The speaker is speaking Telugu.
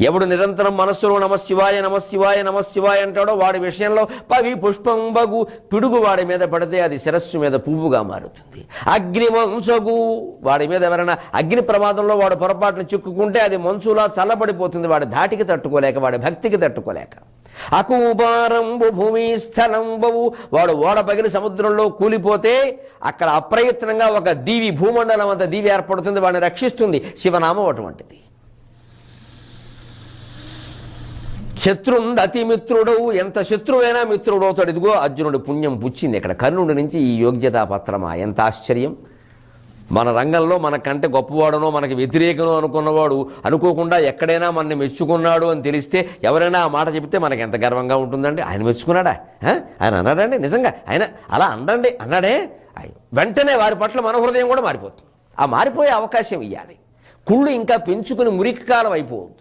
ఎవడు నిరంతరం మనస్సులో నమశివాయ నమశివాయ నమశివాయ అంటాడో వాడి విషయంలో పవి పుష్పం బగు పిడుగు వాడి మీద పడితే అది శిరస్సు మీద పువ్వుగా మారుతుంది. అగ్నిమంచగు వాడి మీద ఎవరైనా అగ్ని ప్రమాదంలో వాడు పొరపాటును చిక్కుకుంటే అది మంచులా చల్లబడిపోతుంది, వాడి ధాటికి తట్టుకోలేక, వాడి భక్తికి తట్టుకోలేక. అకూపారంబు భూమి స్థలంబవు వాడు ఓడ పగిలి సముద్రంలో కూలిపోతే అక్కడ అప్రయత్నంగా ఒక దీవి, భూమండలం అంత దీవి ఏర్పడుతుంది, వాడిని రక్షిస్తుంది. శివనామం అటువంటిది. శత్రుండు అతిమిత్రుడవు ఎంత శత్రువైనా మిత్రుడవుతాడు. ఇదిగో అర్జునుడు పుణ్యం పుచ్చింది ఇక్కడ కర్ణుడి నుంచి ఈ యోగ్యతా పత్రమా, ఎంత ఆశ్చర్యం. మన రంగంలో మనకంటే గొప్పవాడనో మనకి వ్యతిరేకనో అనుకున్నవాడు అనుకోకుండా ఎక్కడైనా మనని మెచ్చుకున్నాడు అని తెలిస్తే ఎవరైనా ఆ మాట చెబితే మనకి ఎంత గర్వంగా ఉంటుందండి. ఆయన మెచ్చుకున్నాడా, ఆయన అన్నాడండి, నిజంగా ఆయన అలా అండండి అన్నాడే, వెంటనే వారి పట్ల మన హృదయం కూడా మారిపోతుంది. ఆ మారిపోయే అవకాశం ఇవ్వాలి. కుళ్ళు ఇంకా పెంచుకుని మురికి కాలం అయిపోవద్దు.